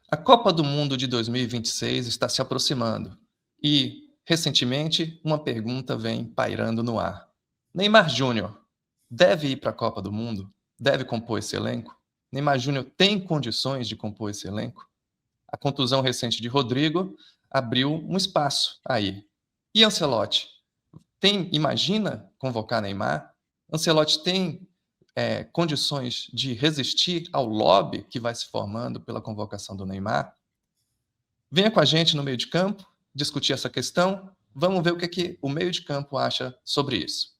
A Copa do Mundo de 2026 está se aproximando e, recentemente, uma pergunta vem pairando no ar. Neymar Júnior deve ir para a Copa do Mundo? Deve compor esse elenco? Neymar Júnior tem condições de compor esse elenco? A contusão recente de Rodrigo abriu um espaço aí. E Ancelotti? Imagina convocar Neymar? Ancelotti tem condições de resistir ao lobby que vai se formando pela convocação do Neymar? Venha com a gente no meio de campo discutir essa questão. Vamos ver o que o meio de campo acha sobre isso.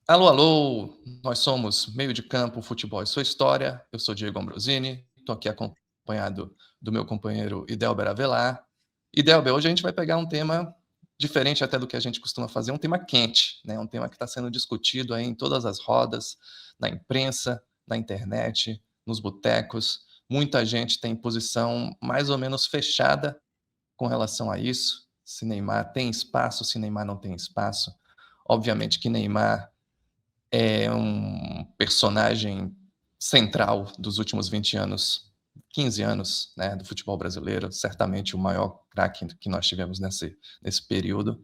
Alô, alô! Nós somos Meio de Campo, Futebol e Sua História. Eu sou Diego Ambrosini, estou aqui acompanhado do meu companheiro Idelber Avelar. Idelber, hoje a gente vai pegar um tema diferente até do que a gente costuma fazer, um tema quente, né? Um tema que está sendo discutido aí em todas as rodas, na imprensa, na internet, nos botecos. Muita gente tem posição mais ou menos fechada com relação a isso, se Neymar tem espaço, se Neymar não tem espaço. Obviamente que Neymar é um personagem central dos últimos 20 anos, 15 anos, né, do futebol brasileiro, certamente o maior craque que nós tivemos nesse período,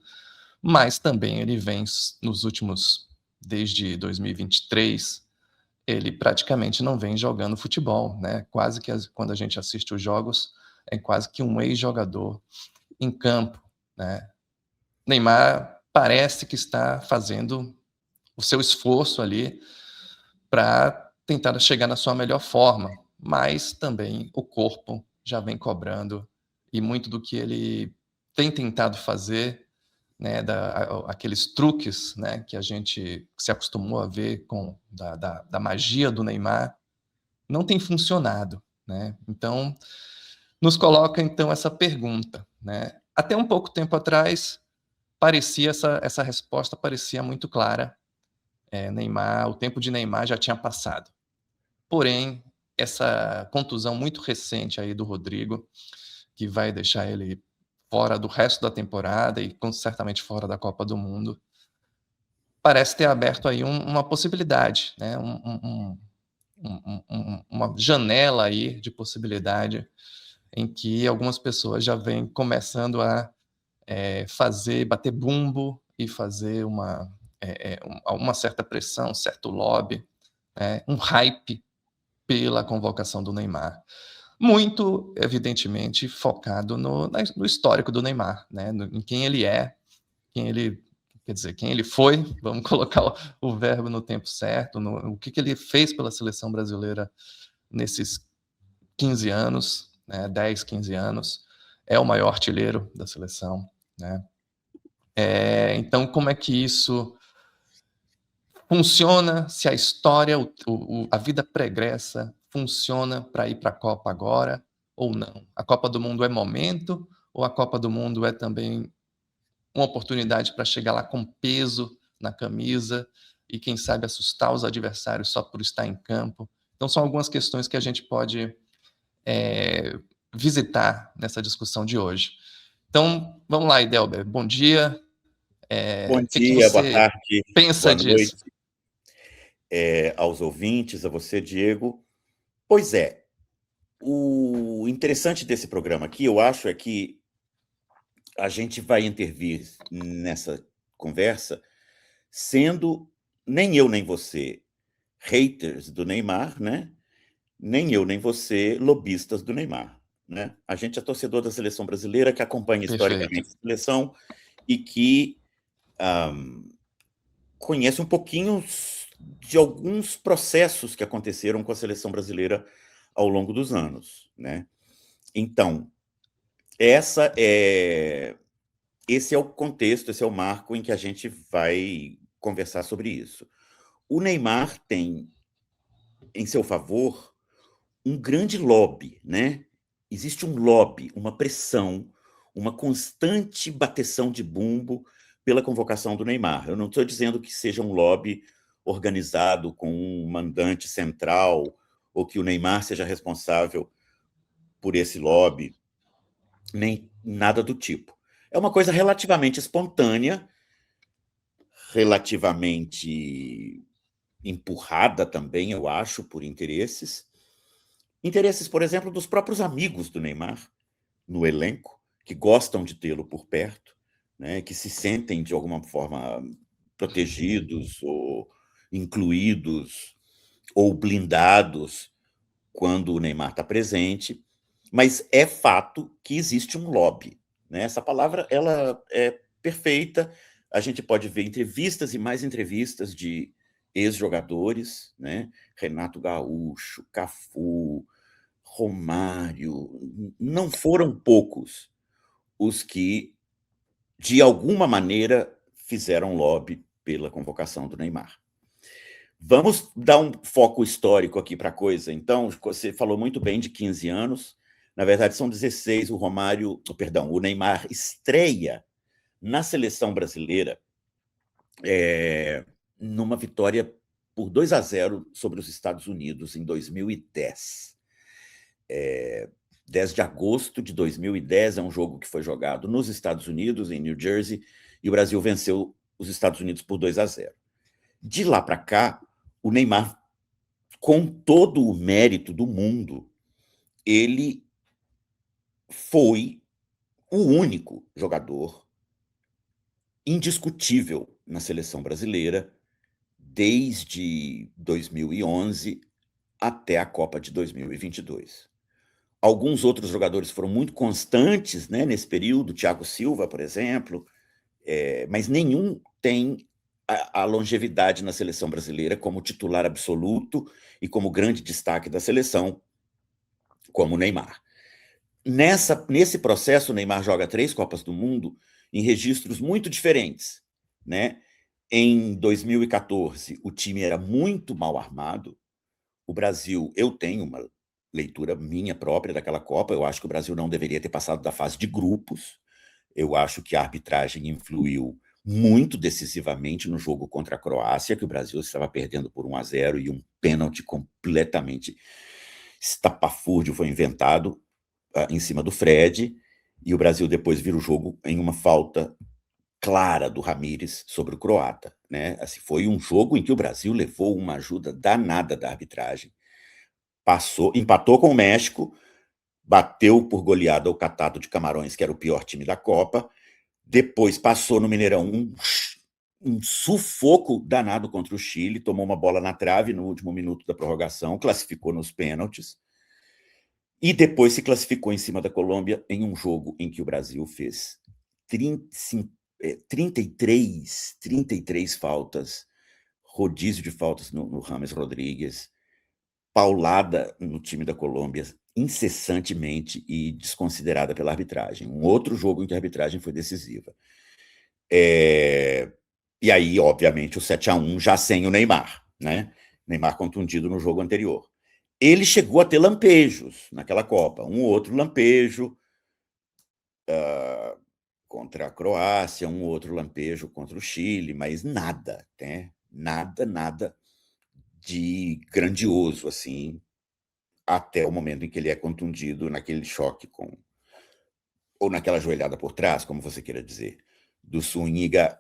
mas também ele vem nos últimos, desde 2023, ele praticamente não vem jogando futebol, né, quase que quando a gente assiste os jogos, é quase que um ex-jogador em campo, né. Neymar parece que está fazendo o seu esforço ali para tentar chegar na sua melhor forma, mas também o corpo já vem cobrando e muito do que ele tem tentado fazer, né, aqueles truques, né, que a gente se acostumou a ver com da magia do Neymar, não tem funcionado, né? Então, nos coloca então essa pergunta, né? Até um pouco tempo atrás, parecia essa resposta parecia muito clara. Neymar, o tempo de Neymar já tinha passado. Porém, essa contusão muito recente aí do Rodrigo, que vai deixar ele fora do resto da temporada e certamente fora da Copa do Mundo, parece ter aberto aí uma possibilidade, né? Uma janela aí de possibilidade em que algumas pessoas já vêm começando a bater bumbo e fazer uma certa pressão, um certo lobby, um hype pela convocação do Neymar. Muito, evidentemente, focado no histórico do Neymar, né? Em quem ele é, quem ele foi, vamos colocar o verbo no tempo certo, o que ele fez pela seleção brasileira nesses 15 anos, né? 10, 15 anos, é o maior artilheiro da seleção, né? Então, como é que isso funciona, se a história, a vida pregressa funciona para ir para a Copa agora ou não? A Copa do Mundo é momento ou a Copa do Mundo é também uma oportunidade para chegar lá com peso na camisa e, quem sabe, assustar os adversários só por estar em campo? Então, são algumas questões que a gente pode visitar nessa discussão de hoje. Então, vamos lá, Idelber. Bom dia. Bom que dia, boa você tarde, pensa boa disso? noite aos ouvintes, a você, Diego. Pois é, o interessante desse programa aqui, eu acho, é que a gente vai intervir nessa conversa sendo nem eu nem você haters do Neymar, né? Nem eu nem você lobistas do Neymar, né? A gente é torcedor da seleção brasileira, que acompanha Perfeito. historicamente a seleção e que conhece um pouquinho de alguns processos que aconteceram com a seleção brasileira ao longo dos anos, né? Então, esse é o contexto, esse é o marco em que a gente vai conversar sobre isso. O Neymar tem, em seu favor, um grande lobby, né? Existe um lobby, uma pressão, uma constante bateção de bumbo pela convocação do Neymar. Eu não estou dizendo que seja um lobby organizado com um mandante central ou que o Neymar seja responsável por esse lobby, nem nada do tipo. É uma coisa relativamente espontânea relativamente empurrada também, eu acho, por interesses. Interesses, por exemplo, dos próprios amigos do Neymar no elenco, que gostam de tê-lo por perto, né, que se sentem, de alguma forma, protegidos ou incluídos ou blindados quando o Neymar está presente, mas é fato que existe um lobby, né? Essa palavra ela é perfeita, a gente pode ver entrevistas e mais entrevistas de ex-jogadores, né? Renato Gaúcho, Cafu, Romário, não foram poucos os que, de alguma maneira, fizeram lobby pela convocação do Neymar. Vamos dar um foco histórico aqui para a coisa. Então, você falou muito bem de 15 anos, na verdade são 16, o Neymar estreia na seleção brasileira numa vitória por 2-0 sobre os Estados Unidos em 2010. 10 de agosto de 2010 é um jogo que foi jogado nos Estados Unidos, em New Jersey, e o Brasil venceu os Estados Unidos por 2-0. De lá para cá, o Neymar, com todo o mérito do mundo, ele foi o único jogador indiscutível na seleção brasileira desde 2011 até a Copa de 2022. Alguns outros jogadores foram muito constantes, né, nesse período, Thiago Silva, por exemplo, mas nenhum tem a longevidade na seleção brasileira como titular absoluto e como grande destaque da seleção, como o Neymar. Nesse processo, o Neymar joga 3 Copas do Mundo em registros muito diferentes, né? Em 2014, o time era muito mal armado. O Brasil, eu tenho uma leitura minha própria daquela Copa, eu acho que o Brasil não deveria ter passado da fase de grupos. Eu acho que a arbitragem influiu muito decisivamente no jogo contra a Croácia, que o Brasil estava perdendo por 1-0 e um pênalti completamente estapafúrdio foi inventado em cima do Fred, e o Brasil depois vira o jogo em uma falta clara do Ramírez sobre o croata, né? Assim, foi um jogo em que o Brasil levou uma ajuda danada da arbitragem, empatou com o México, bateu por goleada o Catado de Camarões, que era o pior time da Copa, depois passou no Mineirão um sufoco danado contra o Chile, tomou uma bola na trave no último minuto da prorrogação, classificou nos pênaltis, e depois se classificou em cima da Colômbia em um jogo em que o Brasil fez 33 faltas, rodízio de faltas no James Rodrigues, paulada no time da Colômbia incessantemente e desconsiderada pela arbitragem. Um outro jogo em que a arbitragem foi decisiva. E aí, obviamente, o 7-1 já sem o Neymar, né? Neymar contundido no jogo anterior. Ele chegou a ter lampejos naquela Copa, um outro lampejo contra a Croácia, um outro lampejo contra o Chile, mas nada, né? Nada de grandioso, assim, até o momento em que ele é contundido naquele choque ou naquela joelhada por trás, como você queira dizer, do Zúñiga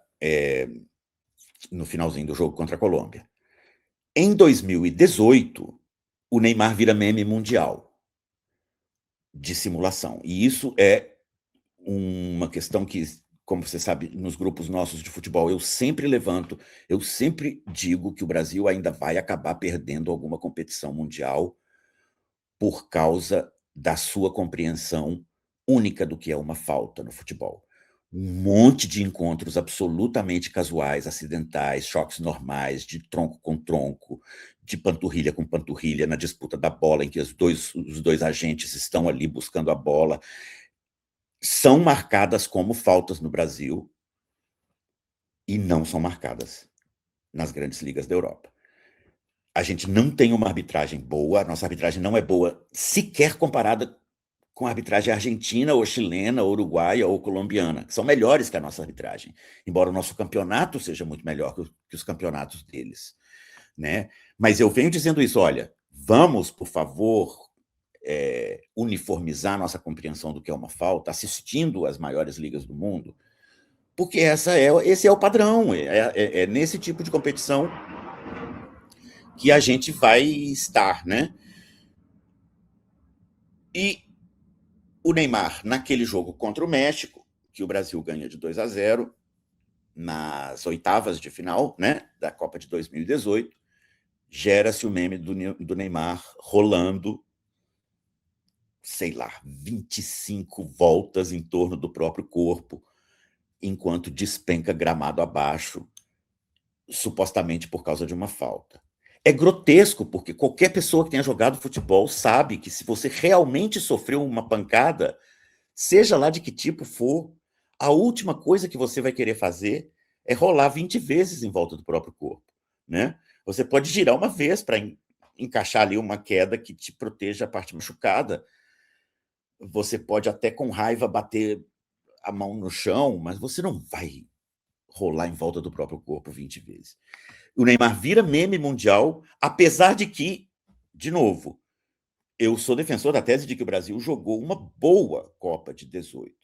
no finalzinho do jogo contra a Colômbia. Em 2018, o Neymar vira meme mundial de simulação. E isso é uma questão que, como você sabe, nos grupos nossos de futebol, eu sempre levanto, eu sempre digo que o Brasil ainda vai acabar perdendo alguma competição mundial por causa da sua compreensão única do que é uma falta no futebol. Um monte de encontros absolutamente casuais, acidentais, choques normais, de tronco com tronco, de panturrilha com panturrilha, na disputa da bola, em que os dois agentes estão ali buscando a bola, são marcadas como faltas no Brasil e não são marcadas nas grandes ligas da Europa. A gente não tem uma arbitragem boa, a nossa arbitragem não é boa sequer comparada com a arbitragem argentina, ou chilena, ou uruguaia, ou colombiana, que são melhores que a nossa arbitragem, embora o nosso campeonato seja muito melhor que os campeonatos deles, né? Mas eu venho dizendo isso, olha, vamos, por favor, uniformizar nossa compreensão do que é uma falta, assistindo às maiores ligas do mundo, porque esse é o padrão, é nesse tipo de competição que a gente vai estar, né? E o Neymar, naquele jogo contra o México, que o Brasil ganha de 2-0, nas oitavas de final, né, da Copa de 2018, gera-se o meme do Neymar rolando, sei lá, 25 voltas em torno do próprio corpo, enquanto despenca gramado abaixo, supostamente por causa de uma falta. É grotesco, porque qualquer pessoa que tenha jogado futebol sabe que se você realmente sofreu uma pancada, seja lá de que tipo for, a última coisa que você vai querer fazer é rolar 20 vezes em volta do próprio corpo, né? Você pode girar uma vez para encaixar ali uma queda que te proteja a parte machucada. Você pode até com raiva bater a mão no chão, mas você não vai rolar em volta do próprio corpo 20 vezes. O Neymar vira meme mundial, apesar de que, de novo, eu sou defensor da tese de que o Brasil jogou uma boa Copa de 18.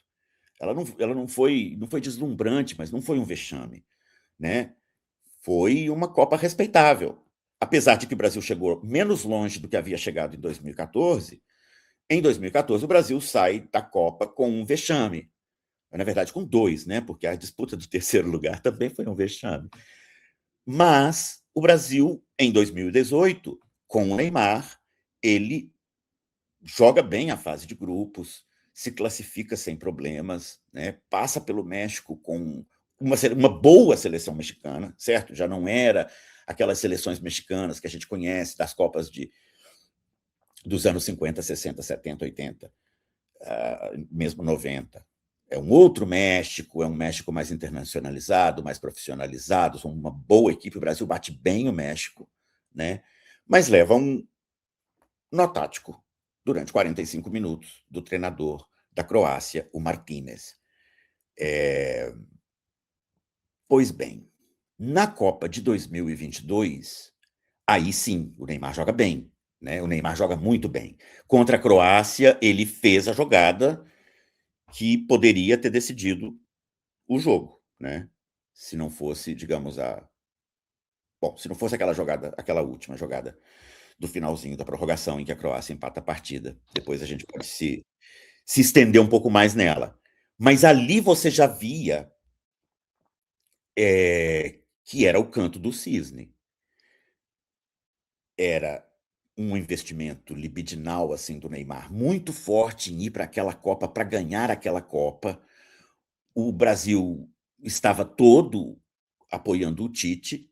Ela não foi deslumbrante, mas não foi um vexame, né? Foi uma Copa respeitável. Apesar de que o Brasil chegou menos longe do que havia chegado em 2014, em 2014 o Brasil sai da Copa com um vexame. Na verdade, com dois, né? Porque a disputa do terceiro lugar também foi um vexame. Mas o Brasil, em 2018, com o Neymar, ele joga bem a fase de grupos, se classifica sem problemas, né? Passa pelo México com uma boa seleção mexicana, certo? Já não era aquelas seleções mexicanas que a gente conhece das Copas dos anos 50, 60, 70, 80, mesmo 90. É um outro México, é um México mais internacionalizado, mais profissionalizado, são uma boa equipe. O Brasil bate bem o México, né? Mas leva um nó tático durante 45 minutos do treinador da Croácia, o Martínez. Pois bem, na Copa de 2022, aí sim, o Neymar joga bem, né? O Neymar joga muito bem. Contra a Croácia, ele fez a jogada que poderia ter decidido o jogo, né? Se não fosse, digamos, se não fosse aquela jogada, aquela última jogada do finalzinho da prorrogação em que a Croácia empata a partida. Depois a gente pode se estender um pouco mais nela. Mas ali você já via que era o canto do cisne. Era um investimento libidinal assim do Neymar muito forte em ir para aquela Copa, para ganhar aquela Copa. O Brasil estava todo apoiando o Tite.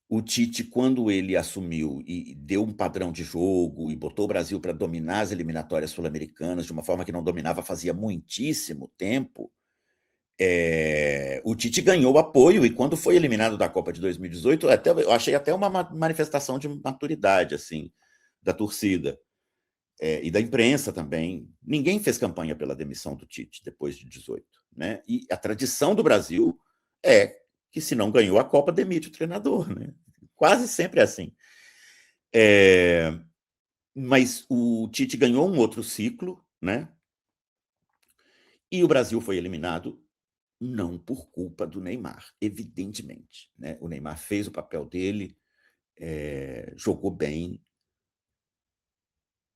O Tite, quando ele assumiu e deu um padrão de jogo e botou o Brasil para dominar as eliminatórias sul-americanas de uma forma que não dominava fazia muitíssimo tempo, o Tite ganhou apoio, e quando foi eliminado da Copa de 2018, eu achei até uma manifestação de maturidade assim, da torcida e da imprensa também. Ninguém fez campanha pela demissão do Tite depois de 18. Né? E a tradição do Brasil é que, se não ganhou a Copa, demite o treinador. Né? Quase sempre é assim. Mas o Tite ganhou um outro ciclo, né? E o Brasil foi eliminado não por culpa do Neymar, evidentemente. Né? O Neymar fez o papel dele, jogou bem,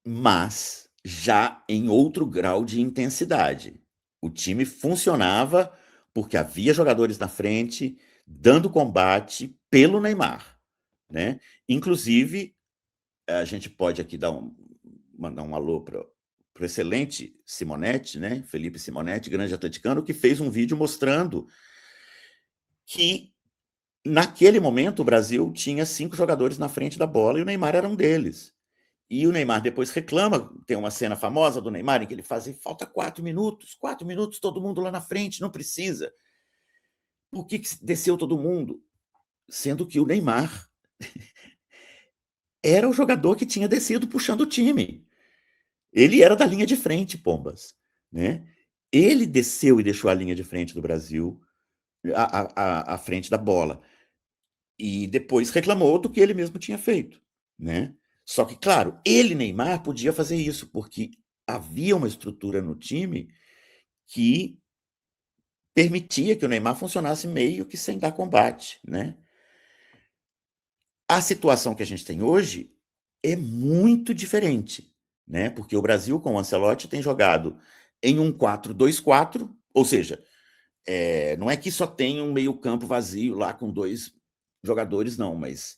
mas já em outro grau de intensidade. O time funcionava porque havia jogadores na frente dando combate pelo Neymar. Né? Inclusive, a gente pode aqui mandar um alô para o excelente Simonetti, né? Felipe Simonetti, grande atleticano, que fez um vídeo mostrando que, naquele momento, o Brasil tinha 5 jogadores na frente da bola e o Neymar era um deles. E o Neymar depois reclama, tem uma cena famosa do Neymar em que ele faz, falta 4 minutos, todo mundo lá na frente, não precisa. Por que desceu todo mundo? Sendo que o Neymar era o jogador que tinha descido puxando o time. Ele era da linha de frente, Pombas. Né? Ele desceu e deixou a linha de frente do Brasil à frente da bola. E depois reclamou do que ele mesmo tinha feito. Né? Só que, claro, ele, Neymar, podia fazer isso, porque havia uma estrutura no time que permitia que o Neymar funcionasse meio que sem dar combate, né? A situação que a gente tem hoje é muito diferente, né? Porque o Brasil, com o Ancelotti, tem jogado em um 4-2-4, ou seja, não é que só tem um meio-campo vazio lá com 2 jogadores, não, mas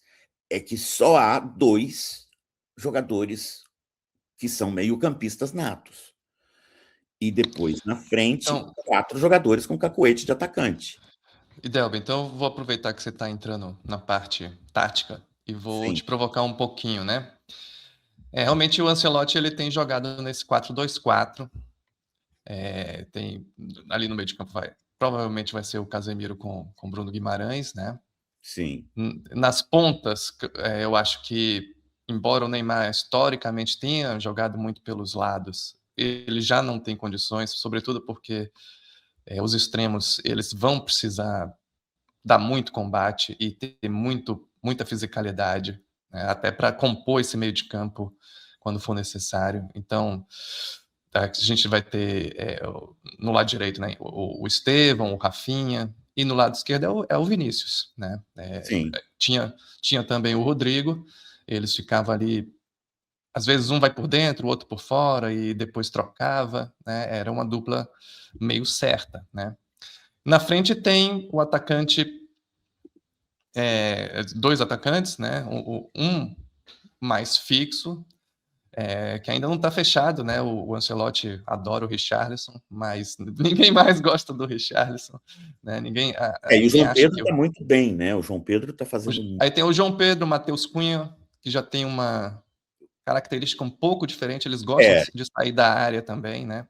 é que só há 2 jogadores que são meio-campistas natos. E depois, na frente, Então, 4 jogadores com cacuete de atacante. Idelba, então eu vou aproveitar que você está entrando na parte tática e vou Sim, te provocar um pouquinho, né? Realmente o Ancelotti ele tem jogado nesse 4-2-4. Tem ali no meio de campo provavelmente vai ser o Casemiro com Bruno Guimarães, né? sim, Nas pontas, eu acho que, embora o Neymar historicamente tenha jogado muito pelos lados, ele já não tem condições, sobretudo porque os extremos eles vão precisar dar muito combate e ter muita fisicalidade, né, até para compor esse meio de campo quando for necessário. Então, a gente vai ter no lado direito, né, o Estevão, o Rafinha, e no lado esquerdo é o Vinícius, né? sim. Tinha também o Rodrigo, eles ficavam ali, às vezes um vai por dentro, o outro por fora, e depois trocava, né? Era uma dupla meio certa, né? Na frente tem o atacante, 2 atacantes, né? Um mais fixo, que ainda não está fechado, né? O Ancelotti adora o Richarlison, mas ninguém mais gosta do Richarlison, né? E o Ninguém João acha Pedro que está muito bem, né? O João Pedro está fazendo aí tem o João Pedro, o Matheus Cunha, que já tem uma característica um pouco diferente, eles gostam é, de sair da área também, né?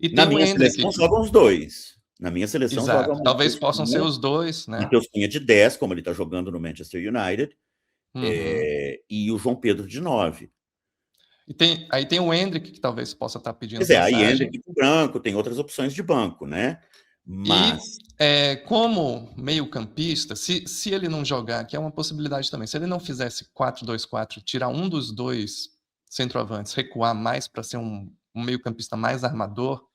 E na tem o minha Endrick, seleção jogam os 2. Na minha seleção joga exato, o talvez possam ser os dois, né? Matheus Cunha de 10, como ele está jogando no Manchester United, Uhum. e o João Pedro de 9. Aí tem o Endrick, que talvez possa estar pedindo Pois é, aí passagem. Endrick com branco, tem outras opções de banco, né? E Mas, como meio-campista, se ele não jogar, que é uma possibilidade também, se ele não fizesse 4-2-4, tirar um dos dois centroavantes, recuar mais para ser um meio-campista mais armador,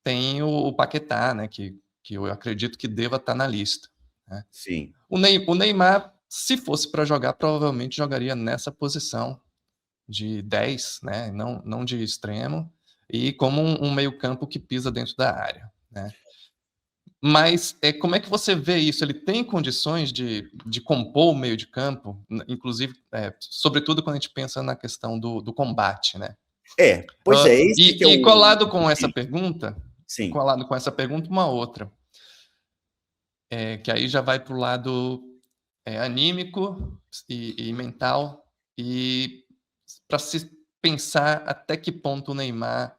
tem o Paquetá, né, que eu acredito que deva estar na lista, né. sim. O Neymar, se fosse para jogar, provavelmente jogaria nessa posição de 10, né, não de extremo, e como um meio-campo que pisa dentro da área, né. Mas, como é que você vê isso? Ele tem condições de compor o meio de campo? Inclusive, sobretudo quando a gente pensa na questão do combate, né. Pois é, esse que é E o sim, colado com essa pergunta, uma outra, que aí já vai para o lado, anímico e mental, e para se pensar até que ponto o Neymar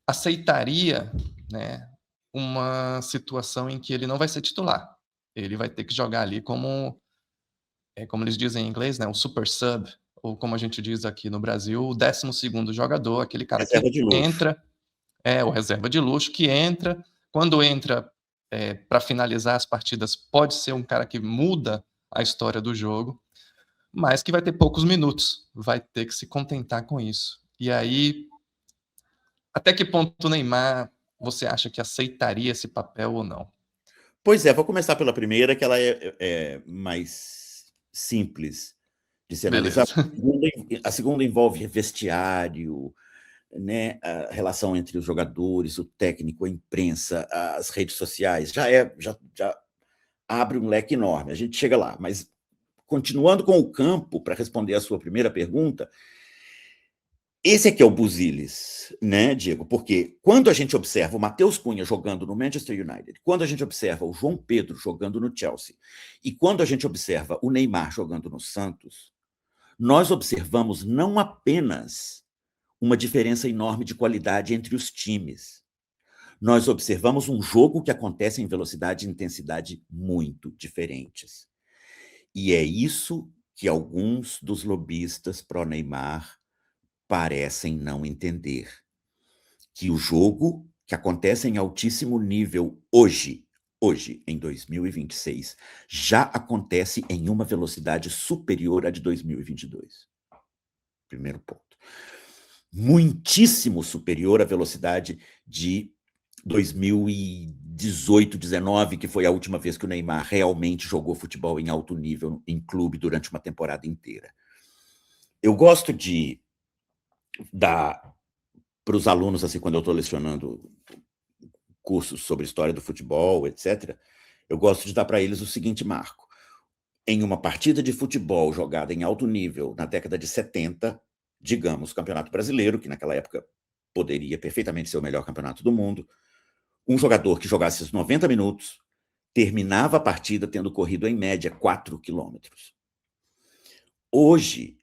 aceitaria, né, uma situação em que ele não vai ser titular. Ele vai ter que jogar ali como eles dizem em inglês, né, o super sub, ou como a gente diz aqui no Brasil, o 12º jogador, aquele cara reserva que de luxo. entra, o reserva de luxo, que entra, quando entra, para finalizar as partidas, pode ser um cara que muda a história do jogo, mas que vai ter poucos minutos, vai ter que se contentar com isso. E aí, até que ponto o Neymar você acha que aceitaria esse papel ou não? Pois é, vou começar pela primeira, que ela é mais simples de se analisar. Beleza. A segunda envolve vestiário, né, a relação entre os jogadores, o técnico, a imprensa, as redes sociais. Já abre um leque enorme. A gente chega lá, mas continuando com o campo, para responder a sua primeira pergunta, esse aqui é o busilis, né, Diego? Porque quando a gente observa o Matheus Cunha jogando no Manchester United, quando a gente observa o João Pedro jogando no Chelsea, e quando a gente observa o Neymar jogando no Santos, nós observamos não apenas uma diferença enorme de qualidade entre os times. Nós observamos um jogo que acontece em velocidade e intensidade muito diferentes. E é isso que alguns dos lobistas pró-Neymar parecem não entender. Que o jogo que acontece em altíssimo nível hoje, em 2026, já acontece em uma velocidade superior à de 2022. Primeiro ponto. Muitíssimo superior à velocidade de 2018, 19, que foi a última vez que o Neymar realmente jogou futebol em alto nível em clube durante uma temporada inteira. Eu gosto de dar para os alunos, assim, quando eu estou lecionando cursos sobre história do futebol, etc., eu gosto de dar para eles o seguinte marco. Em uma partida de futebol jogada em alto nível na década de 70, digamos, Campeonato Brasileiro, que naquela época poderia perfeitamente ser o melhor campeonato do mundo, um jogador que jogasse os 90 minutos terminava a partida tendo corrido, em média, 4 quilômetros. Hoje,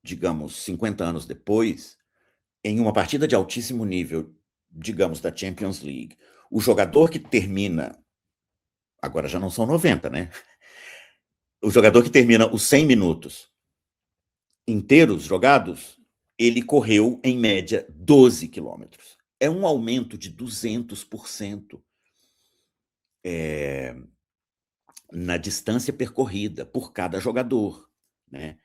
digamos, 50 anos depois, em uma partida de altíssimo nível, digamos, da Champions League, o jogador que termina, agora já não são 90, né? O jogador que termina os 100 minutos inteiros jogados, ele correu, em média, 12 quilômetros. É um aumento de 200% na distância percorrida por cada jogador, né?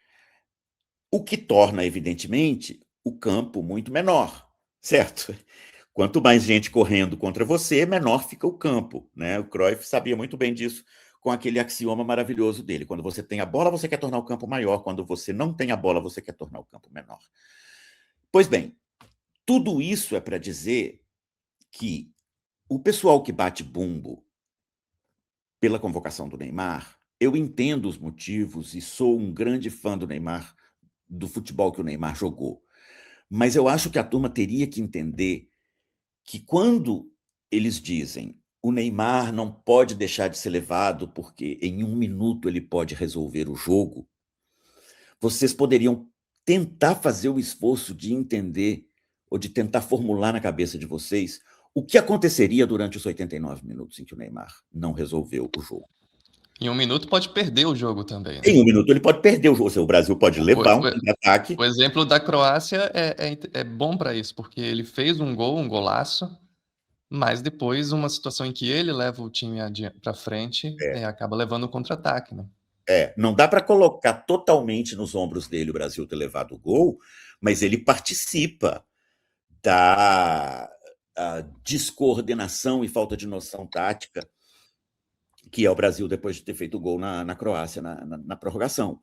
O que torna, evidentemente, o campo muito menor, certo? Quanto mais gente correndo contra você, menor fica o campo, né? O Cruyff sabia muito bem disso com aquele axioma maravilhoso dele. Quando você tem a bola, você quer tornar o campo maior. Quando você não tem a bola, você quer tornar o campo menor. Pois bem, tudo isso é para dizer que o pessoal que bate bumbo pela convocação do Neymar, eu entendo os motivos e sou um grande fã do Neymar, do futebol que o Neymar jogou. Mas eu acho que a turma teria que entender que quando eles dizem o Neymar não pode deixar de ser levado porque em 1 minuto ele pode resolver o jogo, vocês poderiam tentar fazer o esforço de entender ou de tentar formular na cabeça de vocês o que aconteceria durante os 89 minutos em que o Neymar não resolveu o jogo. Em 1 minuto pode perder o jogo também, né? Em 1 minuto ele pode perder o jogo, o Brasil pode O, levar um o, contra-ataque. o exemplo da Croácia é bom para isso, porque ele fez um gol, um golaço, mas depois uma situação em que ele leva o time para frente acaba levando o contra-ataque, né? Não dá para colocar totalmente nos ombros dele o Brasil ter levado o gol, mas ele participa da descoordenação e falta de noção tática que é o Brasil depois de ter feito o gol na Croácia, na prorrogação.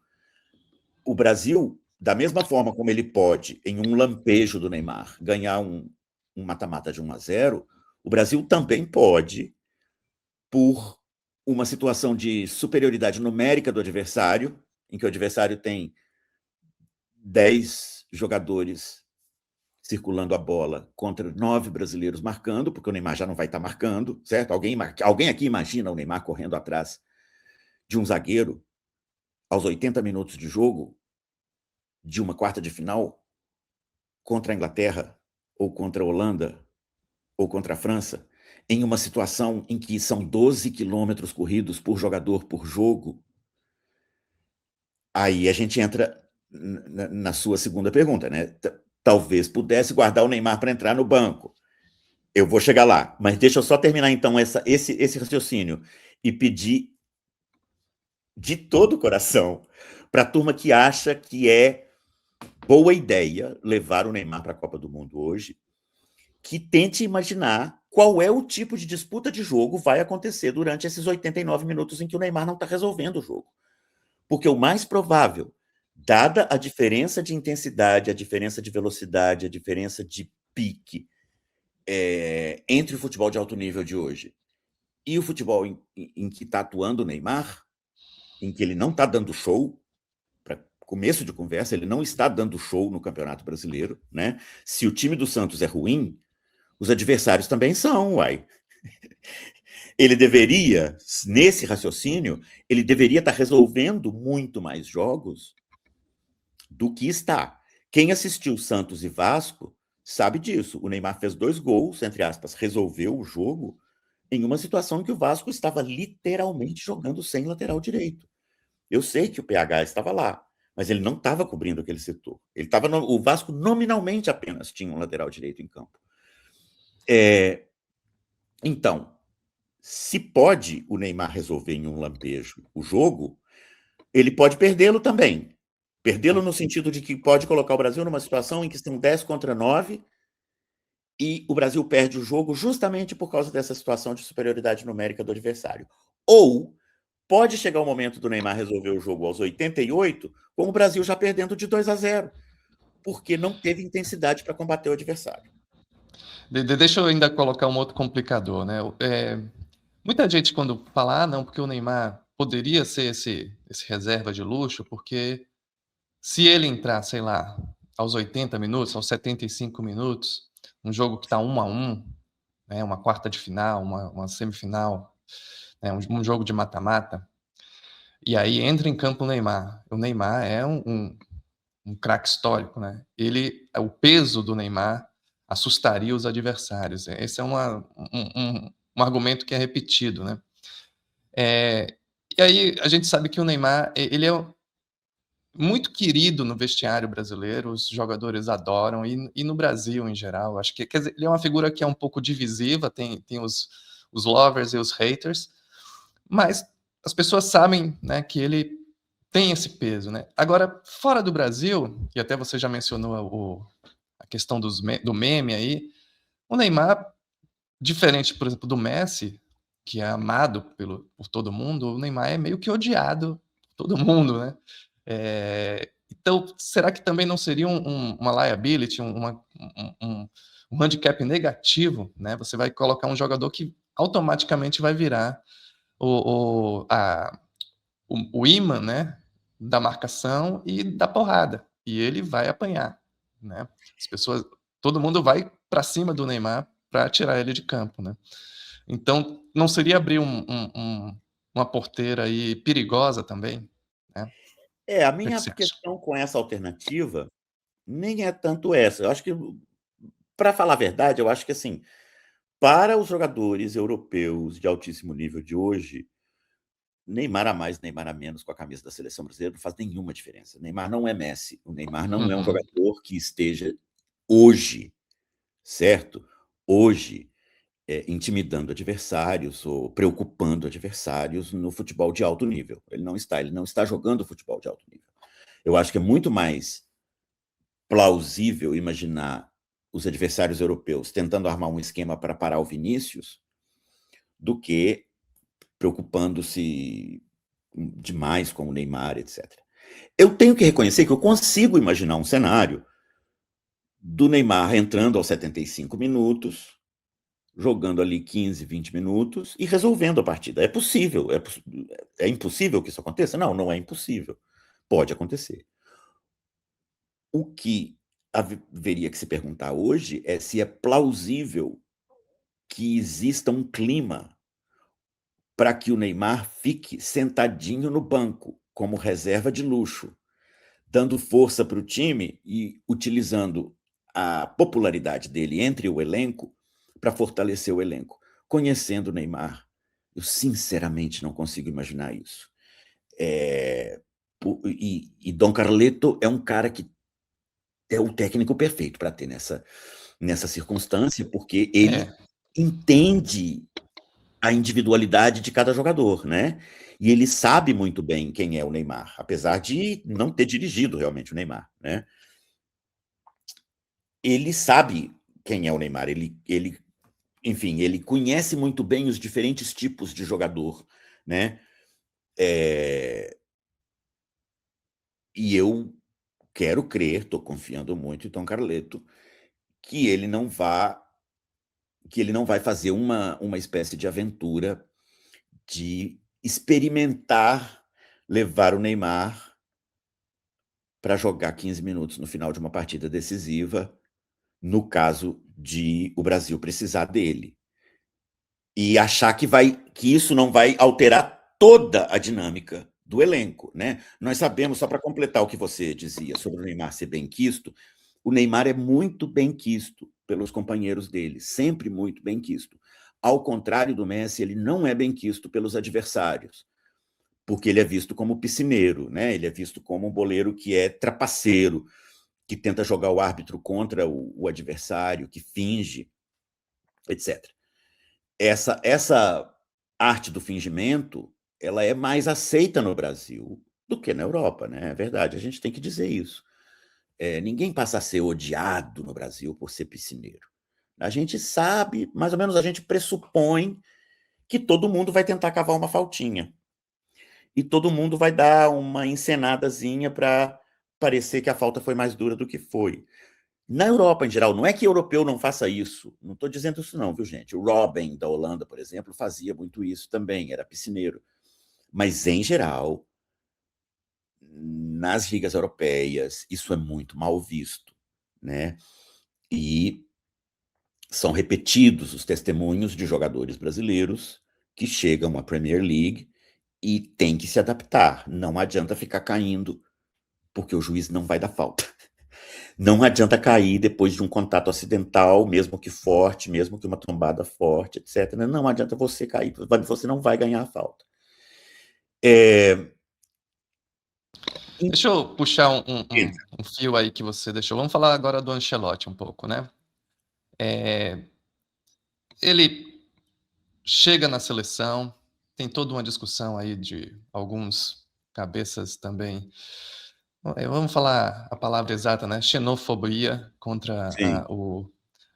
O Brasil, da mesma forma como ele pode, em um lampejo do Neymar, ganhar um mata-mata de 1-0, o Brasil também pode, por uma situação de superioridade numérica do adversário, em que o adversário tem 10 jogadores circulando a bola contra 9 brasileiros marcando, porque o Neymar já não vai estar marcando, certo? Alguém aqui imagina o Neymar correndo atrás de um zagueiro aos 80 minutos de jogo de uma quarta de final contra a Inglaterra, ou contra a Holanda, ou contra a França, em uma situação em que são 12 quilômetros corridos por jogador por jogo? Aí a gente entra na sua segunda pergunta, né? Talvez pudesse guardar o Neymar para entrar no banco. Eu vou chegar lá, mas deixa eu só terminar então esse raciocínio e pedir de todo o coração para a turma que acha que é boa ideia levar o Neymar para a Copa do Mundo hoje, que tente imaginar qual é o tipo de disputa de jogo vai acontecer durante esses 89 minutos em que o Neymar não está resolvendo o jogo. Porque o mais provável, dada a diferença de intensidade, a diferença de velocidade, a diferença de pique entre o futebol de alto nível de hoje e o futebol em que está atuando o Neymar, em que ele não está dando show, para começo de conversa, ele não está dando show no Campeonato Brasileiro, né? Se o time do Santos é ruim, os adversários também são, uai. Ele deveria, nesse raciocínio, ele deveria estar resolvendo muito mais jogos do que está. Quem assistiu Santos e Vasco sabe disso. O Neymar fez 2 gols, entre aspas, resolveu o jogo em uma situação em que o Vasco estava literalmente jogando sem lateral direito. Eu sei que o PH estava lá, mas ele não estava cobrindo aquele setor. O Vasco nominalmente apenas tinha um lateral direito em campo. Então, se pode o Neymar resolver em um lampejo o jogo, ele pode perdê-lo também. Perdê-lo no sentido de que pode colocar o Brasil numa situação em que são 10 contra 9 e o Brasil perde o jogo justamente por causa dessa situação de superioridade numérica do adversário. Ou pode chegar o momento do Neymar resolver o jogo aos 88, com o Brasil já perdendo de 2-0, porque não teve intensidade para combater o adversário. Deixa eu ainda colocar um outro complicador, né? Muita gente quando fala, não, porque o Neymar poderia ser esse reserva de luxo, porque se ele entrar, sei lá, aos 80 minutos, aos 75 minutos, um jogo que está 1-1, né, uma quarta de final, uma semifinal, né, um jogo de mata-mata, e aí entra em campo o Neymar. O Neymar é um craque histórico, né? O peso do Neymar assustaria os adversários. Esse é um argumento que é repetido, né? E aí a gente sabe que o Neymar, ele é muito querido no vestiário brasileiro, os jogadores adoram, e no Brasil em geral. Acho que, quer dizer, ele é uma figura que é um pouco divisiva, tem os lovers e os haters, mas as pessoas sabem, né, que ele tem esse peso, né? Agora, fora do Brasil, e até você já mencionou a questão do meme aí, o Neymar, diferente, por exemplo, do Messi, que é amado por todo mundo, o Neymar é meio que odiado por todo mundo, né? Então, será que também não seria uma liability, um handicap negativo, né? Você vai colocar um jogador que automaticamente vai virar o imã, né, da marcação e da porrada, e ele vai apanhar, né? As pessoas, todo mundo vai para cima do Neymar para tirar ele de campo, né? Então, não seria abrir uma porteira aí perigosa também, né? A O que minha você acha? questão com essa alternativa nem é tanto essa. Eu acho que, para falar a verdade, eu acho que assim, para os jogadores europeus de altíssimo nível de hoje, Neymar a mais, Neymar a menos com a camisa da seleção brasileira não faz nenhuma diferença. Neymar não é Messi, o Neymar não é um Uhum. jogador que esteja hoje, certo? Hoje, intimidando adversários ou preocupando adversários no futebol de alto nível. Ele não está jogando futebol de alto nível. Eu acho que é muito mais plausível imaginar os adversários europeus tentando armar um esquema para parar o Vinícius do que preocupando-se demais com o Neymar, etc. Eu tenho que reconhecer que eu consigo imaginar um cenário do Neymar entrando aos 75 minutos, jogando ali 15, 20 minutos e resolvendo a partida. É possível. É impossível que isso aconteça? Não, não é impossível. Pode acontecer. O que haveria que se perguntar hoje é se é plausível que exista um clima para que o Neymar fique sentadinho no banco, como reserva de luxo, dando força para o time e utilizando a popularidade dele entre o elenco para fortalecer o elenco. Conhecendo o Neymar, eu sinceramente não consigo imaginar isso. E Dom Carleto é um cara que é o técnico perfeito para ter nessa circunstância, porque ele É, entende a individualidade de cada jogador, né? E ele sabe muito bem quem é o Neymar, apesar de não ter dirigido realmente o Neymar, né? Ele sabe quem é o Neymar, enfim, ele conhece muito bem os diferentes tipos de jogador, né? E eu quero crer, estou confiando muito em Tom Carleto, que ele não vá que ele não vai fazer uma espécie de aventura de experimentar levar o Neymar para jogar 15 minutos no final de uma partida decisiva, no caso de o Brasil precisar dele. E achar que isso não vai alterar toda a dinâmica do elenco, né? Nós sabemos, só para completar o que você dizia sobre o Neymar ser benquisto, o Neymar é muito benquisto pelos companheiros dele, sempre muito benquisto. Ao contrário do Messi, ele não é benquisto pelos adversários, porque ele é visto como piscineiro, né? Ele é visto como um boleiro que é trapaceiro, que tenta jogar o árbitro contra o adversário, que finge, etc. Essa arte do fingimento, ela é mais aceita no Brasil do que na Europa, né? É verdade, a gente tem que dizer isso. Ninguém passa a ser odiado no Brasil por ser piscineiro, A gente sabe, mais ou menos a gente pressupõe que todo mundo vai tentar cavar uma faltinha. E todo mundo vai dar uma encenadazinha para parecer que a falta foi mais dura do que foi. Na Europa, em geral, não é que europeu não faça isso. Não estou dizendo isso não, viu, gente? O Robben, da Holanda, por exemplo, fazia muito isso também, era piscineiro. Mas, em geral, nas ligas europeias, isso é muito mal visto, né? E são repetidos os testemunhos de jogadores brasileiros que chegam à Premier League e têm que se adaptar. Não adianta ficar caindo, porque o juiz não vai dar falta. Não adianta cair depois de um contato acidental, mesmo que forte, mesmo que uma trombada forte, etc. Não adianta você cair, você não vai ganhar a falta. Deixa eu puxar um fio aí que você deixou. Vamos falar agora do Ancelotti um pouco, né? Ele chega na seleção, tem toda uma discussão aí de alguns cabeças também. Vamos falar a palavra exata, né? Xenofobia contra Sim.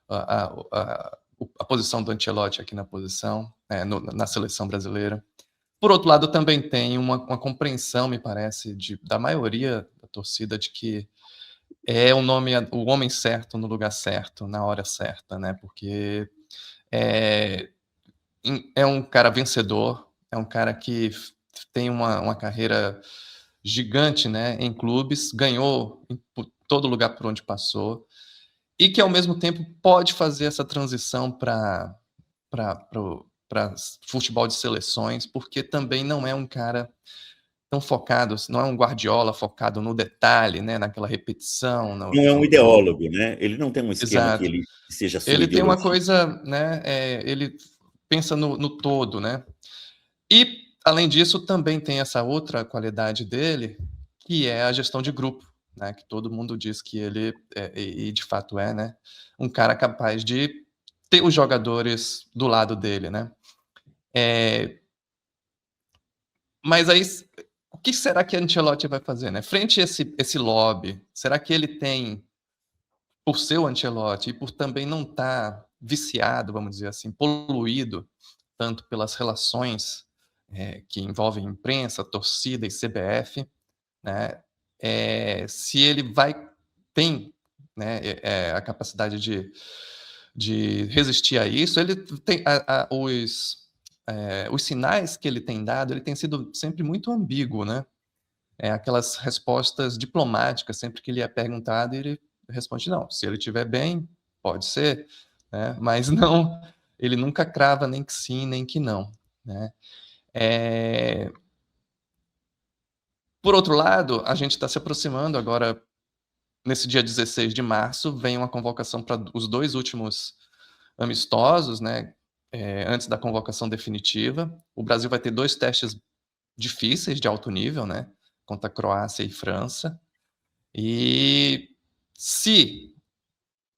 a posição do Ancelotti aqui na posição, na seleção brasileira. Por outro lado, também tem uma compreensão, me parece, da maioria da torcida de que é o homem certo no lugar certo, na hora certa, né? Porque é, é um cara vencedor, é um cara que tem uma carreira gigante, né, em clubes, ganhou em todo lugar por onde passou, e que ao mesmo tempo pode fazer essa transição para futebol de seleções, porque também não é um cara tão focado, não é um Guardiola focado no detalhe, né, naquela repetição, Não é um ideólogo, né? Ele não tem um esquema que exato. ele seja a sua Ele tem uma ideologia. coisa, né, ele pensa no todo, né? E, além disso, também tem essa outra qualidade dele, que é a gestão de grupo, né, que todo mundo diz que ele e de fato é, né, um cara capaz de ter os jogadores do lado dele, né. Eh, mas aí o que será que Ancelotti vai fazer, né? Frente a esse lobby, será que ele tem, por ser o Ancelotti e por também não estar viciado, vamos dizer assim, poluído tanto pelas relações, que envolvem imprensa, torcida e CBF, né, se ele tem, né, a capacidade de resistir a isso, ele tem os sinais que ele tem dado, ele tem sido sempre muito ambíguo, né, aquelas respostas diplomáticas, sempre que ele é perguntado, ele responde: "Não, se ele estiver bem, pode ser", né, mas não, ele nunca crava nem que sim, nem que não, né. Eh, por outro lado, a gente está se aproximando agora, nesse dia 16 de março, vem uma convocação para os 2 últimos amistosos, né, antes da convocação definitiva. O Brasil vai ter 2 testes difíceis de alto nível, né, contra a Croácia e França. E se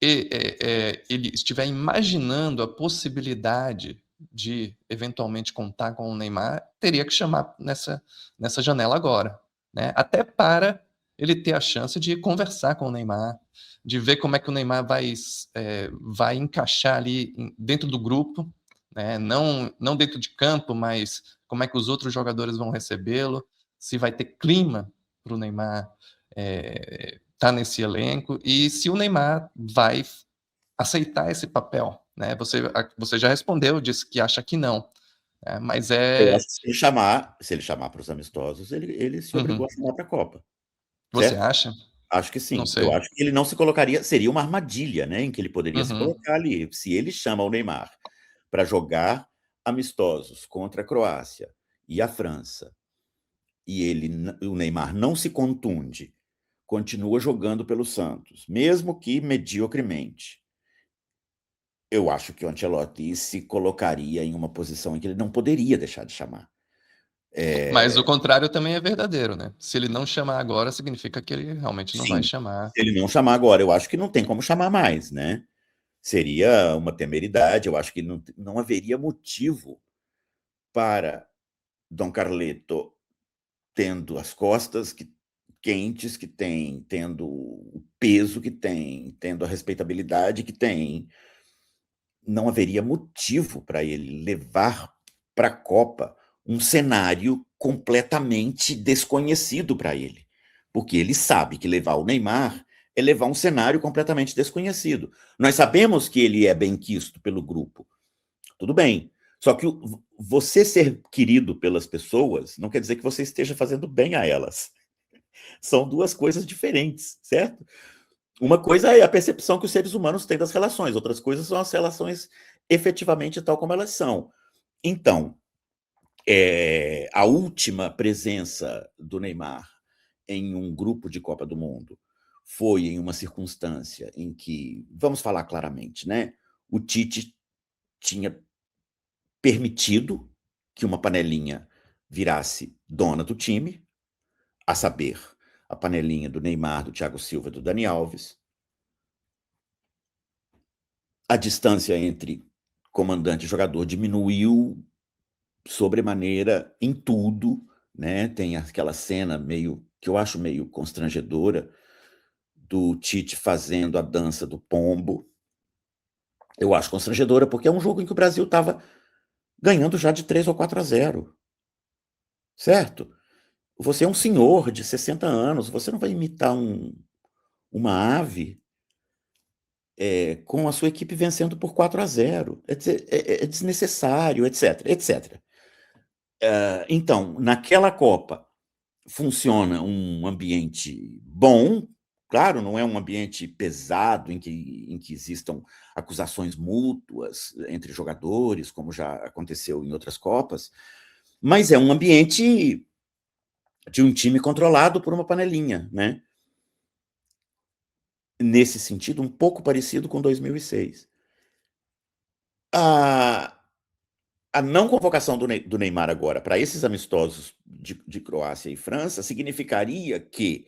ele estiver imaginando a possibilidade de eventualmente contar com o Neymar, teria que chamar nessa janela agora, né, até para ele ter a chance de conversar com o Neymar, de ver como é que o Neymar vai encaixar ali dentro do grupo, né, não dentro de campo, mas como é que os outros jogadores vão recebê-lo, se vai ter clima para o Neymar tá nesse elenco, e se o Neymar vai aceitar esse papel, né? Você já respondeu, disse que acha que não, mas Eu acho que se ele chamar para os amistosos, ele se obrigou Uhum. a chamar para a Copa, Você certo? acha? Acho que Não sim. Eu sei. acho que ele não se colocaria, seria uma armadilha, né, em que ele poderia se Uhum. colocar ali. Se ele chama o Neymar para jogar amistosos contra a Croácia e a França, e o Neymar não se contunde, continua jogando pelo Santos, mesmo que mediocremente, eu acho que o Ancelotti se colocaria em uma posição em que ele não poderia deixar de chamar. Mas o contrário também é verdadeiro, né? Se ele não chamar agora, significa que ele realmente não vai Sim, chamar. se ele não chamar agora, eu acho que não tem como chamar mais, né? Seria uma temeridade, eu acho que não haveria motivo para Dom Carleto, tendo as costas quentes que tem, tendo o peso que tem, tendo a respeitabilidade que tem, não haveria motivo para ele levar para a Copa um cenário completamente desconhecido para ele, porque ele sabe que levar o Neymar é levar um cenário completamente desconhecido. Nós sabemos que ele é benquisto pelo grupo, tudo bem, só que você ser querido pelas pessoas não quer dizer que você esteja fazendo bem a elas. São duas coisas diferentes, certo? Uma coisa é a percepção que os seres humanos têm das relações, outras coisas são as relações efetivamente tal como elas são. Então, a última presença do Neymar em um grupo de Copa do Mundo foi em uma circunstância em que, vamos falar claramente, né? O Tite tinha permitido que uma panelinha virasse dona do time, a saber, a panelinha do Neymar, do Thiago Silva e do Dani Alves. A distância entre comandante e jogador diminuiu sobremaneira em tudo, né? Tem aquela cena que eu acho meio constrangedora do Tite fazendo a dança do pombo. Eu acho constrangedora porque é um jogo em que o Brasil estava ganhando já de 3 ou 4-0, certo? Você é um senhor de 60 anos, você não vai imitar uma ave com a sua equipe vencendo por 4-0. É desnecessário, etc, etc. Então, naquela Copa, funciona um ambiente bom, claro, não é um ambiente pesado em que existam acusações mútuas entre jogadores, como já aconteceu em outras Copas, mas é um ambiente de um time controlado por uma panelinha, né? Nesse sentido, um pouco parecido com 2006. A não convocação do Neymar agora para esses amistosos de Croácia e França significaria que,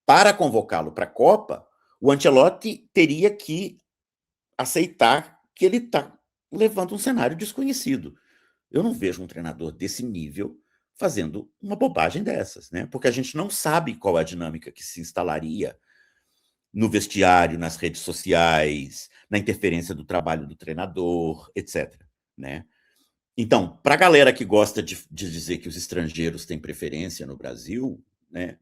para convocá-lo para a Copa, o Ancelotti teria que aceitar que ele está levando um cenário desconhecido. Eu não vejo um treinador desse nível fazendo uma bobagem dessas, né? Porque a gente não sabe qual é a dinâmica que se instalaria no vestiário, nas redes sociais, na interferência do trabalho do treinador, etc., né? Então, para a galera que gosta de dizer que os estrangeiros têm preferência no Brasil, né,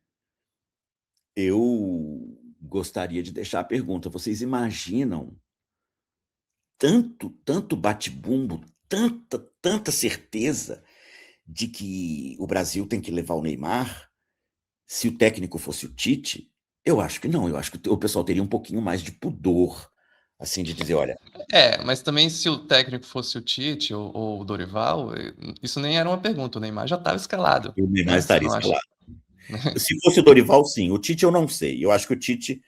eu gostaria de deixar a pergunta: vocês imaginam tanto bate-bumbo, tanta certeza de que o Brasil tem que levar o Neymar se o técnico fosse o Tite? Eu acho que não, eu acho que o pessoal teria um pouquinho mais de pudor, assim, de dizer: olha, Mas também se o técnico fosse o Tite ou o Dorival, isso nem era uma pergunta, o Neymar já estava escalado, o Neymar né, você estaria não acha? escalado. Se fosse o Dorival, sim. O Tite eu não sei. Eu acho que o Tite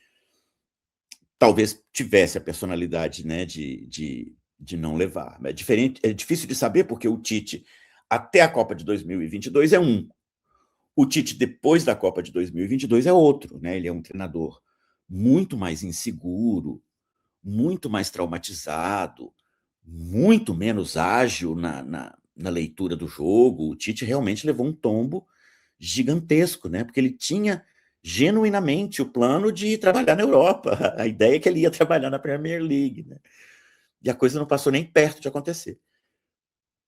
talvez tivesse a personalidade, né, de não levar. É diferente, é difícil de saber, porque o Tite, até a Copa de 2022, é um. O Tite, depois da Copa de 2022, é outro. Né? Ele é um treinador muito mais inseguro, muito mais traumatizado, muito menos ágil na leitura do jogo. O Tite realmente levou um tombo gigantesco, né? Porque ele tinha genuinamente o plano de trabalhar na Europa. A ideia é que ele ia trabalhar na Premier League, né? E a coisa não passou nem perto de acontecer.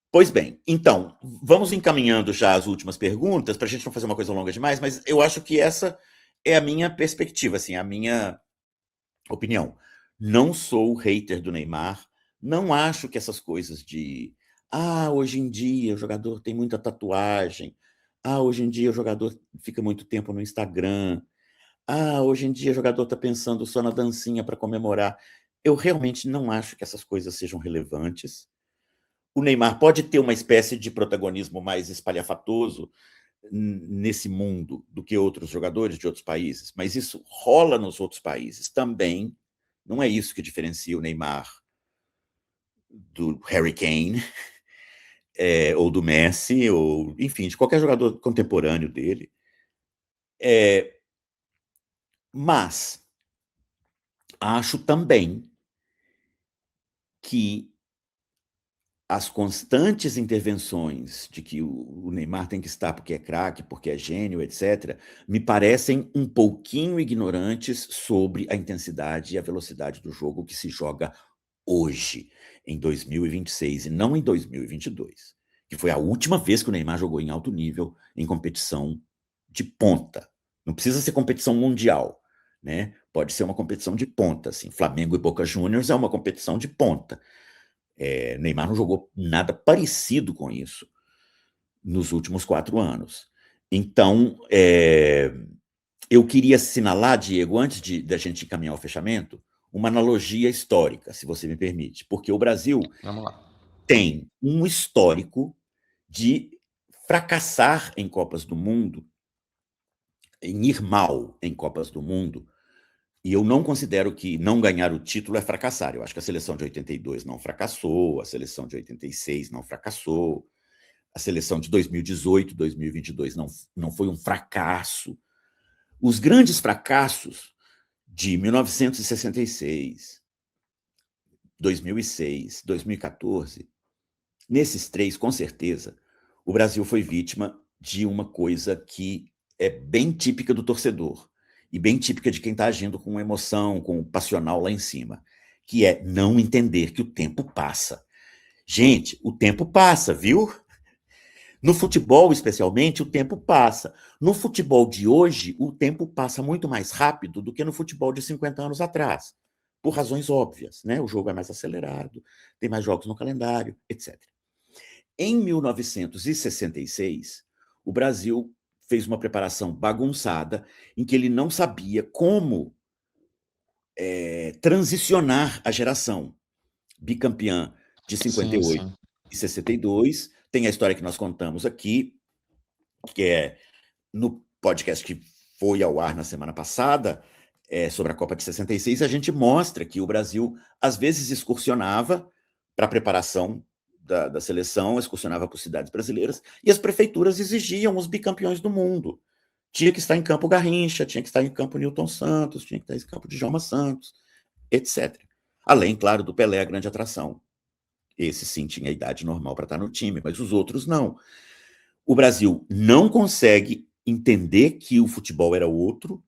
Pois bem, então, vamos encaminhando já as últimas perguntas, para a gente não fazer uma coisa longa demais, mas eu acho que essa é a minha perspectiva, assim, a minha opinião. Não sou hater do Neymar, não acho que essas coisas de hoje em dia o jogador tem muita tatuagem, hoje em dia o jogador fica muito tempo no Instagram, hoje em dia o jogador está pensando só na dancinha para comemorar. Eu realmente não acho que essas coisas sejam relevantes. O Neymar pode ter uma espécie de protagonismo mais espalhafatoso nesse mundo do que outros jogadores de outros países, mas isso rola nos outros países também. Não é isso que diferencia o Neymar do Harry Kane, ou do Messi, ou, enfim, de qualquer jogador contemporâneo dele. Mas acho também que as constantes intervenções de que o Neymar tem que estar porque é craque, porque é gênio, etc., me parecem um pouquinho ignorantes sobre a intensidade e a velocidade do jogo que se joga hoje. em 2026 e não em 2022, que foi a última vez que o Neymar jogou em alto nível em competição de ponta. Não precisa ser competição mundial, né? Pode ser uma competição de ponta, assim. Flamengo e Boca Juniors é uma competição de ponta. Neymar não jogou nada parecido com isso nos últimos 4 anos. Então, eu queria assinalar, Diego, antes da gente encaminhar ao fechamento, uma analogia histórica, se você me permite, porque o Brasil Vamos lá. tem um histórico de fracassar em Copas do Mundo, em ir mal em Copas do Mundo, e eu não considero que não ganhar o título é fracassar. Eu acho que a seleção de 82 não fracassou, a seleção de 86 não fracassou, a seleção de 2018, 2022 não foi um fracasso. Os grandes fracassos de 1966, 2006, 2014, nesses 3, com certeza, o Brasil foi vítima de uma coisa que é bem típica do torcedor e bem típica de quem está agindo com emoção, com o passional lá em cima, que é não entender que o tempo passa. Gente, o tempo passa, viu? No futebol, especialmente, o tempo passa. No futebol de hoje, o tempo passa muito mais rápido do que no futebol de 50 anos atrás, por razões óbvias, né? O jogo é mais acelerado, tem mais jogos no calendário, etc. Em 1966, o Brasil fez uma preparação bagunçada em que ele não sabia como transicionar a geração bicampeã de 58 Sim. e 62. Tem a história que nós contamos aqui, que é no podcast que foi ao ar na semana passada, sobre a Copa de 66, a gente mostra que o Brasil, às vezes, excursionava para a preparação da seleção, excursionava por cidades brasileiras, e as prefeituras exigiam os bicampeões do mundo. Tinha que estar em campo Garrincha, tinha que estar em campo Newton Santos, tinha que estar em campo Djalma Santos, etc. Além, claro, do Pelé, a grande atração. Esse sim tinha a idade normal para estar no time, mas os outros não. O Brasil não consegue entender que o futebol era outro,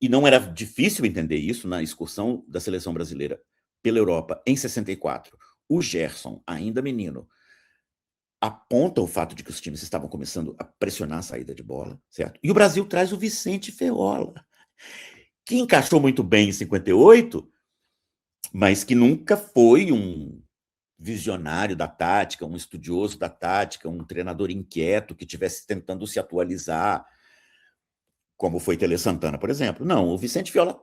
e não era difícil entender isso na excursão da seleção brasileira pela Europa em 64. O Gerson, ainda menino, aponta o fato de que os times estavam começando a pressionar a saída de bola, certo? E o Brasil traz o Vicente Feola, que encaixou muito bem em 58, mas que nunca foi um visionário da tática, um estudioso da tática, um treinador inquieto que estivesse tentando se atualizar, como foi Tele Santana, por exemplo. Não, o Vicente Feola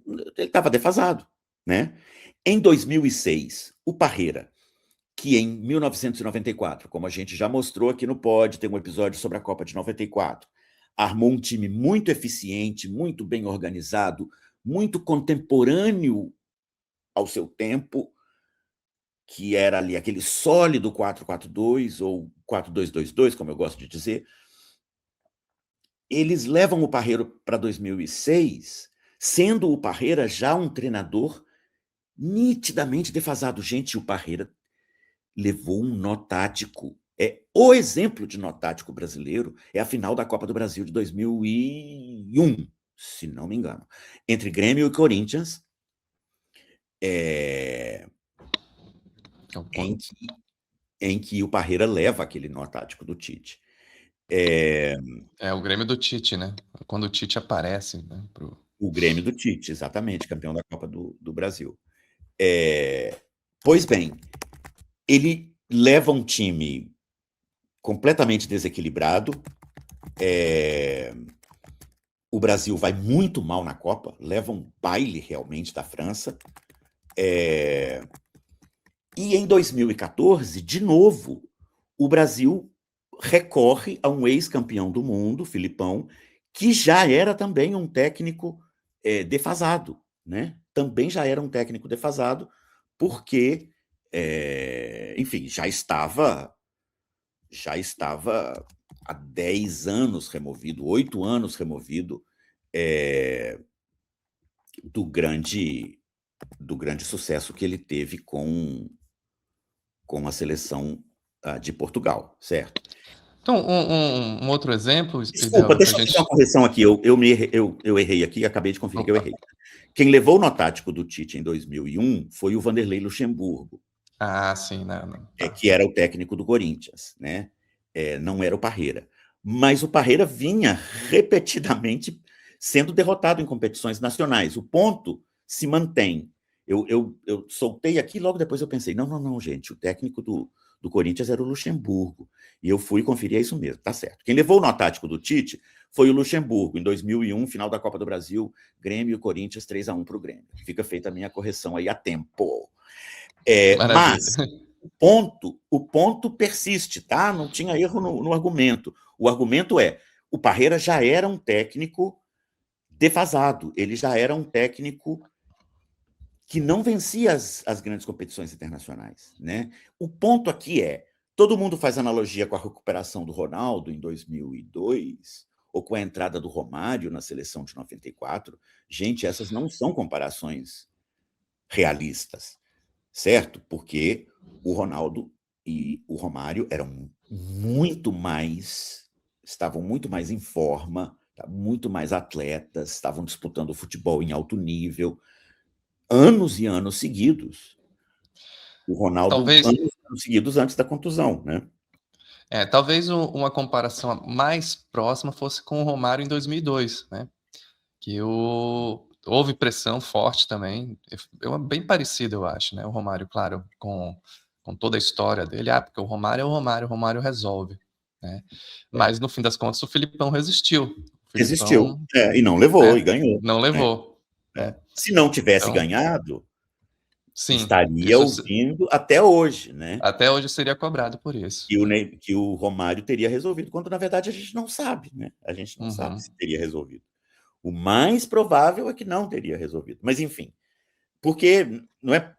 ele estava defasado, né? Em 2006, o Parreira, que em 1994, como a gente já mostrou aqui no Pod, tem um episódio sobre a Copa de 94, armou um time muito eficiente, muito bem organizado, muito contemporâneo ao seu tempo, que era ali aquele sólido 4-4-2 ou 4-2-2-2, como eu gosto de dizer. Eles levam o Parreira para 2006, sendo o Parreira já um treinador nitidamente defasado. Gente, o Parreira levou um nó tático. O exemplo de nó tático brasileiro é a final da Copa do Brasil de 2001, se não me engano, entre Grêmio e Corinthians, em que o Parreira leva aquele nó tático do Tite. O Grêmio do Tite, né? Quando o Tite aparece, né? O Grêmio do Tite, exatamente, campeão da Copa do Brasil. Pois bem, ele leva um time completamente desequilibrado. O Brasil vai muito mal na Copa, leva um baile realmente da França. E em 2014, de novo, o Brasil recorre a um ex-campeão do mundo, Filipão, que já era também um técnico defasado, né? Também já era um técnico defasado, porque, enfim, já estava há 10 anos removido, 8 anos removido do grande sucesso que ele teve com a seleção de Portugal, certo? Então, um outro exemplo, Desculpa, Idel, deixa eu fazer uma correção aqui. Eu errei aqui, acabei de conferir que eu errei. Quem levou o nó tático do Tite em 2001 foi o Vanderlei Luxemburgo, Ah, sim, não, tá. que era o técnico do Corinthians, né? Não era o Parreira. Mas o Parreira vinha repetidamente sendo derrotado em competições nacionais. O ponto se mantém. Eu soltei aqui, logo depois eu pensei, não, gente, o técnico do Corinthians era o Luxemburgo. E eu fui conferir, é isso mesmo, tá certo. Quem levou o nó tático do Tite foi o Luxemburgo, em 2001, final da Copa do Brasil, Grêmio e Corinthians 3-1 para o Grêmio. Fica feita a minha correção aí a tempo. Maravilha. Mas o ponto persiste, tá? Não tinha erro no argumento. O argumento é, o Parreira já era um técnico defasado, ele já era um técnico que não vencia as grandes competições internacionais, né? O ponto aqui é, todo mundo faz analogia com a recuperação do Ronaldo em 2002, ou com a entrada do Romário na seleção de 94. Gente, essas não são comparações realistas, certo? Porque o Ronaldo e o Romário estavam muito mais em forma, muito mais atletas, estavam disputando o futebol em alto nível, anos e anos seguidos. O Ronaldo, Talvez, anos e anos seguidos antes da contusão, né? talvez uma comparação mais próxima fosse com o Romário em 2002, né? Que houve pressão forte também, bem parecido, eu acho, né? O Romário, claro, com toda a história dele, porque o Romário é o Romário resolve, né? Mas no fim das contas o Filipão resistiu. O Resistiu, Filipão, e não levou, né, e ganhou, não né? levou, né? Se não tivesse Então, ganhado, sim, estaria ouvindo até hoje, né? até hoje seria cobrado por isso. Que o Romário teria resolvido, quando na verdade a gente não sabe, né? A gente não sabe Uhum, se teria resolvido. O mais provável é que não teria resolvido. Mas, enfim, porque não é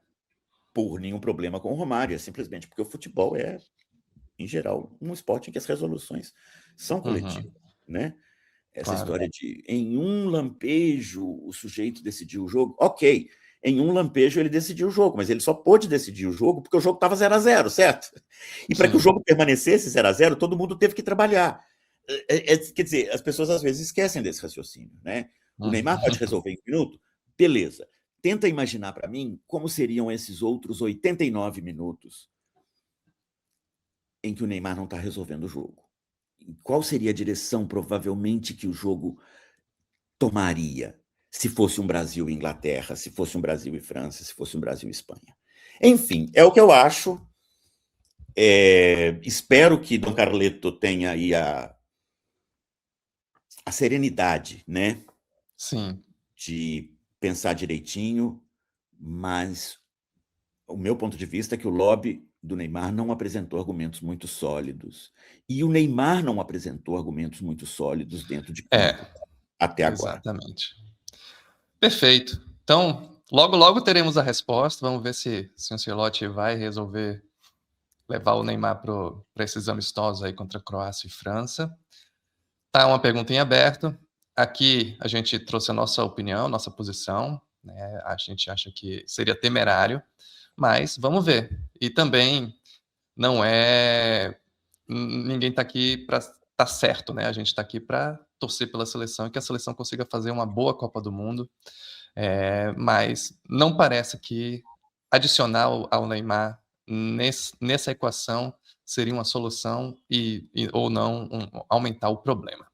por nenhum problema com o Romário, é simplesmente porque o futebol é, em geral, um esporte em que as resoluções são uhum, coletivas, né? Essa claro. história de em um lampejo o sujeito decidiu o jogo, ok, em um lampejo ele decidiu o jogo, mas ele só pôde decidir o jogo porque o jogo estava 0-0, certo? E para que o Sim. jogo permanecesse 0-0, todo mundo teve que trabalhar. Quer dizer, as pessoas às vezes esquecem desse raciocínio, né? O Uhum. Neymar pode resolver em um minuto? Beleza. Tenta imaginar para mim como seriam esses outros 89 minutos em que o Neymar não está resolvendo o jogo. Qual seria a direção, provavelmente, que o jogo tomaria se fosse um Brasil e Inglaterra, se fosse um Brasil e França, se fosse um Brasil e Espanha? Enfim, é o que eu acho. Espero que Dom Carleto tenha aí a serenidade, né, Sim. de pensar direitinho, mas o meu ponto de vista é que o lobby do Neymar não apresentou argumentos muito sólidos. E o Neymar não apresentou argumentos muito sólidos dentro de É, campo, até agora. exatamente. Perfeito. Então, logo, logo teremos a resposta. Vamos ver se o Ancelotti vai resolver levar o Neymar para esses amistosos aí contra Croácia e França. Tá uma pergunta em aberto. Aqui a gente trouxe a nossa opinião, nossa posição, né? A gente acha que seria temerário, mas vamos ver. E também não é ninguém está aqui para estar certo, né? A gente está aqui para torcer pela seleção e que a seleção consiga fazer uma boa Copa do Mundo. Mas não parece que adicionar ao Neymar nessa equação seria uma solução ou não aumentar o problema.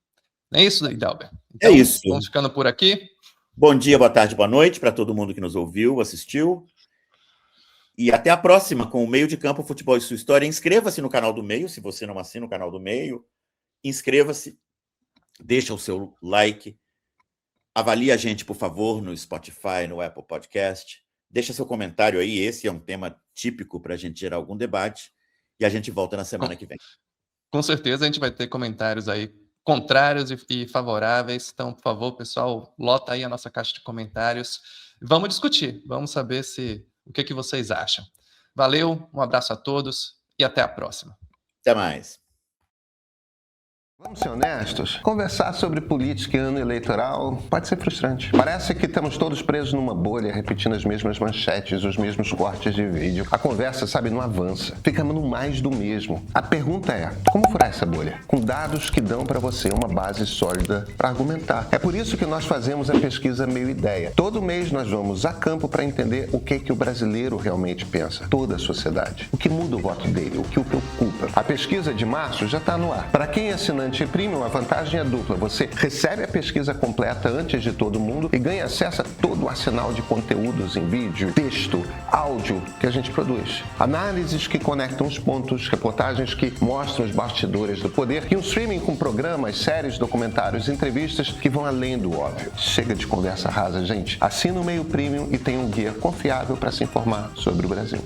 Não é isso, Idalber? É Então, isso. vamos ficando por aqui. Bom dia, boa tarde, boa noite para todo mundo que nos ouviu, assistiu. E até a próxima com o Meio de Campo Futebol e Sua História. Inscreva-se no canal do Meio, se você não assina o canal do Meio. Inscreva-se, deixa o seu like, avalie a gente, por favor, no Spotify, no Apple Podcast. Deixa seu comentário aí, esse é um tema típico para a gente gerar algum debate. E a gente volta na semana que vem. Com certeza a gente vai ter comentários aí contrários e favoráveis. Então, por favor, pessoal, lota aí a nossa caixa de comentários. Vamos discutir, vamos saber o que vocês acham. Valeu, um abraço a todos e até a próxima. Até mais. Vamos ser honestos? Conversar sobre política e ano eleitoral pode ser frustrante. Parece que estamos todos presos numa bolha, repetindo as mesmas manchetes, os mesmos cortes de vídeo. A conversa, não avança. Ficamos no mais do mesmo. A pergunta é, como furar essa bolha? Com dados que dão para você uma base sólida para argumentar. É por isso que nós fazemos a pesquisa Meio Ideia. Todo mês nós vamos a campo para entender o que o brasileiro realmente pensa. Toda a sociedade. O que muda o voto dele, o que o preocupa. A pesquisa de março já está no ar. Para quem é assinante Premium, a vantagem é dupla. Você recebe a pesquisa completa antes de todo mundo e ganha acesso a todo o arsenal de conteúdos em vídeo, texto, áudio que a gente produz. Análises que conectam os pontos, reportagens que mostram os bastidores do poder e um streaming com programas, séries, documentários, entrevistas que vão além do óbvio. Chega de conversa rasa, gente. Assina o Meio Premium e tem um guia confiável para se informar sobre o Brasil.